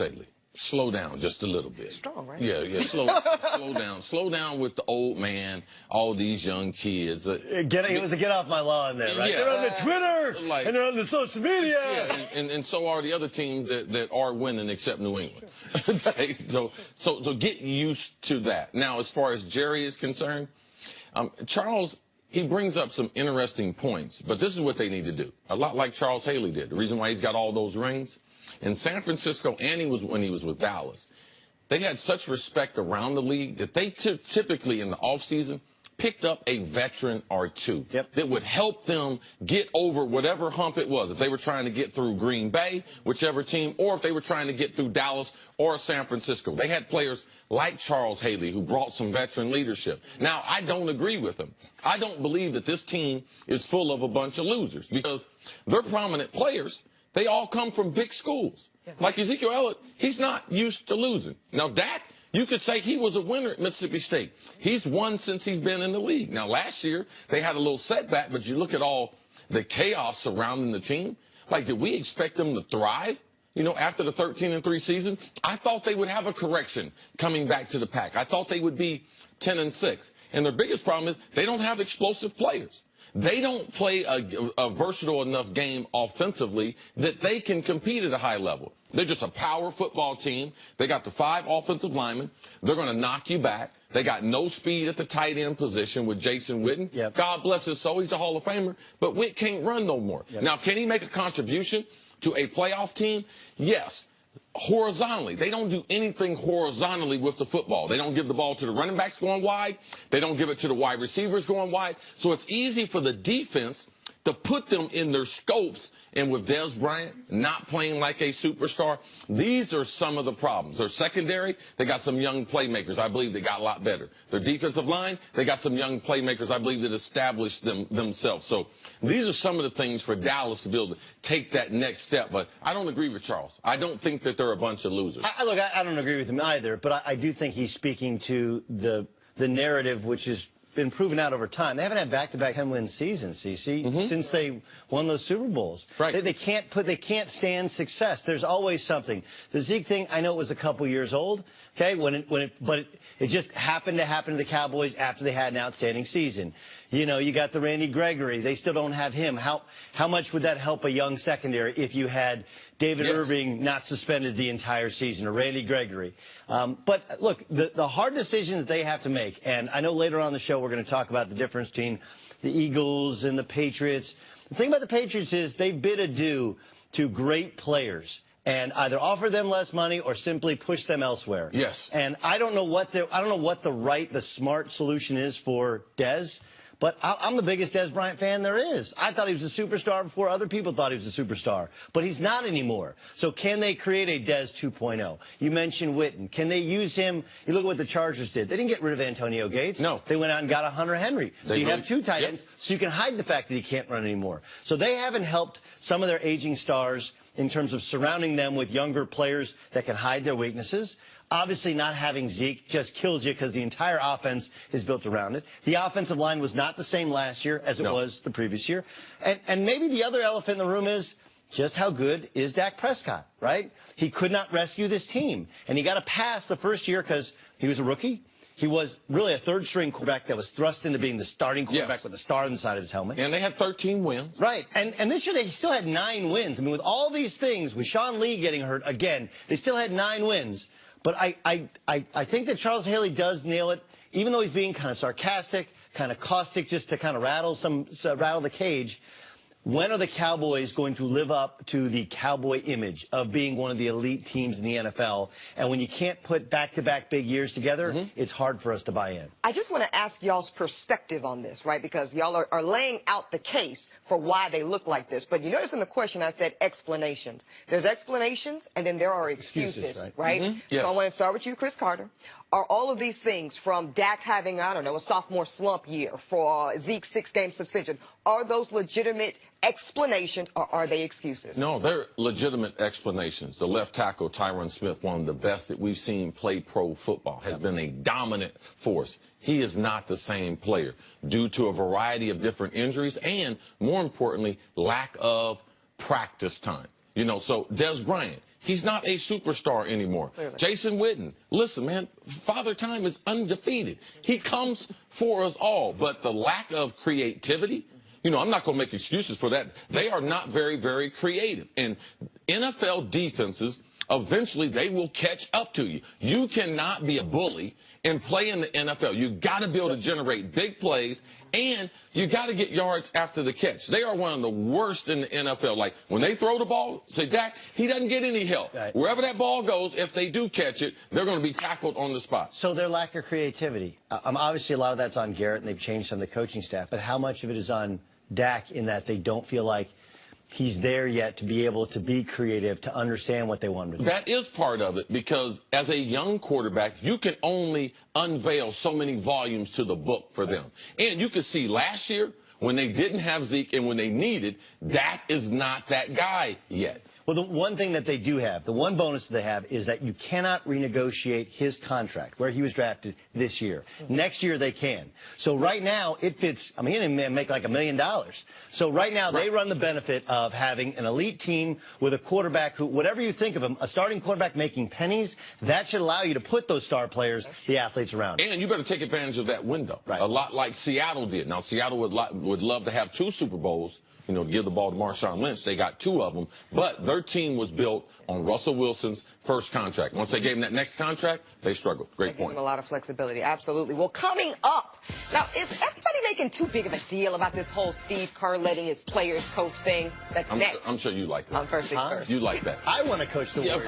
Staley, slow down just a little bit. Strong, right? Yeah, slow down. Slow down with the old man, all these young kids. It was a get off my lawn there, right? Yeah. They're on the Twitter, and they're on the social media. Yeah, and so are the other teams that are winning except New England. so get used to that. Now, as far as Jerry is concerned, Charles, he brings up some interesting points, but this is what they need to do. A lot like Charles Haley did. The reason why he's got all those rings, in San Francisco, and when he was with Dallas, they had such respect around the league that they typically in the offseason picked up a veteran or two that would help them get over whatever hump it was. If they were trying to get through Green Bay, whichever team, or if they were trying to get through Dallas or San Francisco. They had players like Charles Haley who brought some veteran leadership. Now, I don't agree with him. I don't believe that this team is full of a bunch of losers because they're prominent players. They all come from big schools. Like Ezekiel Elliott, he's not used to losing. Now, Dak, you could say he was a winner at Mississippi State. He's won since he's been in the league. Now, last year, they had a little setback, but you look at all the chaos surrounding the team. Like, did we expect them to thrive? You know, after the 13-3 season, I thought they would have a correction coming back to the pack. I thought they would be 10-6. And their biggest problem is they don't have explosive players. They don't play a versatile enough game offensively that they can compete at a high level. They're just a power football team. They got the 5 offensive linemen. They're going to knock you back. They got no speed at the tight end position with Jason Witten. God bless his soul. He's a Hall of Famer. But Witt can't run no more. Now, can he make a contribution to a playoff team? Yes. Horizontally. They don't do anything horizontally with the football. They don't give the ball to the running backs going wide. They don't give it to the wide receivers going wide. So it's easy for the defense to put them in their scopes. And with Dez Bryant not playing like a superstar, these are some of the problems. Their secondary, they got some young playmakers. I believe they got a lot better. Their defensive line, they got some young playmakers. I believe that established themselves. So these are some of the things for Dallas to be able to take that next step. But I don't agree with Charles. I don't think that they're a bunch of losers. I don't agree with him either, but I do think he's speaking to the narrative, which has been proven out over time. They haven't had back-to-back 10-win seasons, CC, since they won those Super Bowls. Right. They can't stand success. There's always something. The Zeke thing, I know it was a couple years old, okay, but it just happened to happen to the Cowboys after they had an outstanding season. You know, you got the Randy Gregory. They still don't have him. How much would that help a young secondary if you had David Irving not suspended the entire season, or Randy Gregory? But look, the hard decisions they have to make, and I know later on in the show we're going to talk about the difference between the Eagles and the Patriots. The thing about the Patriots is they bid adieu to great players and either offer them less money or simply push them elsewhere. Yes. And I don't know what the smart solution is for Dez. But I'm the biggest Dez Bryant fan there is. I thought he was a superstar before other people thought he was a superstar. But he's not anymore. So can they create a Dez 2.0? You mentioned Witten. Can they use him? You look at what the Chargers did. They didn't get rid of Antonio Gates. No. They went out and got a Hunter Henry. So you have 2 tight ends, so you can hide the fact that he can't run anymore. So they haven't helped some of their aging stars in terms of surrounding them with younger players that can hide their weaknesses. Obviously, not having Zeke just kills you because the entire offense is built around it. The offensive line was not the same last year as it was the previous year. And maybe the other elephant in the room is just how good is Dak Prescott, right? He could not rescue this team. And he got a pass the first year because he was a rookie. He was really a third-string quarterback that was thrust into being the starting quarterback with a star on the side of his helmet. And they had 13 wins. Right. And this year they still had 9 wins. I mean, with all these things, with Sean Lee getting hurt again, they still had 9 wins. But I think that Charles Haley does nail it, even though he's being kind of sarcastic, kind of caustic, just to kind of rattle the cage. When are the Cowboys going to live up to the Cowboy image of being one of the elite teams in the NFL? And when you can't put back-to-back big years together, it's hard for us to buy in. I just want to ask y'all's perspective on this, right? Because y'all are laying out the case for why they look like this. But you notice in the question I said explanations. There's explanations, and then there are excuses, right? Yes. So I want to start with you, Chris Carter. Are all of these things, from Dak having, I don't know, a sophomore slump year, for Zeke's 6-game suspension, are those legitimate explanations or are they excuses? No, they're legitimate explanations. The left tackle, Tyron Smith, one of the best that we've seen play pro football, has been a dominant force. He is not the same player due to a variety of different injuries and, more importantly, lack of practice time. You know, so Dez Bryant, He's not a superstar anymore. Clearly. Jason Witten, listen, man, Father Time is undefeated. He comes for us all. But the lack of creativity, you know, I'm not going to make excuses for that. They are not very, very creative. And NFL defenses, eventually they will catch up to you. You cannot be a bully and play in the NFL. You got to be able to generate big plays, and you got to get yards after the catch. They are one of the worst in the NFL. Like, when they throw the ball, say, Dak, he doesn't get any help. Right. Wherever that ball goes, if they do catch it, they're going to be tackled on the spot. So their lack of creativity. Obviously, a lot of that's on Garrett, and they've changed some of the coaching staff. But how much of it is on Dak in that they don't feel like he's there yet to be able to be creative, to understand what they want him to do? That is part of it, because as a young quarterback, you can only unveil so many volumes to the book for them. And you could see last year when they didn't have Zeke and when they needed, Dak is not that guy yet. Well, the one thing that they do have, the one bonus that they have, is that you cannot renegotiate his contract where he was drafted this year. Next year they can. So right now it fits. I mean, he didn't make like $1 million. So right now they run the benefit of having an elite team with a quarterback who, whatever you think of him, a starting quarterback making pennies. That should allow you to put those star players, the athletes around. And you better take advantage of that window. Right. A lot like Seattle did. Now, Seattle would love to have 2 Super Bowls, you know, to give the ball to Marshawn Lynch. They got 2 of them. But their team was built on Russell Wilson's first contract. Once they gave him that next contract, they struggled. Great point. Gives them a lot of flexibility. Absolutely. Well, coming up, now, is everybody making too big of a deal about this whole Steve Kerr letting his players coach thing? That's next. I'm sure you like that. On First Things First. You like that. I want to coach the Warriors.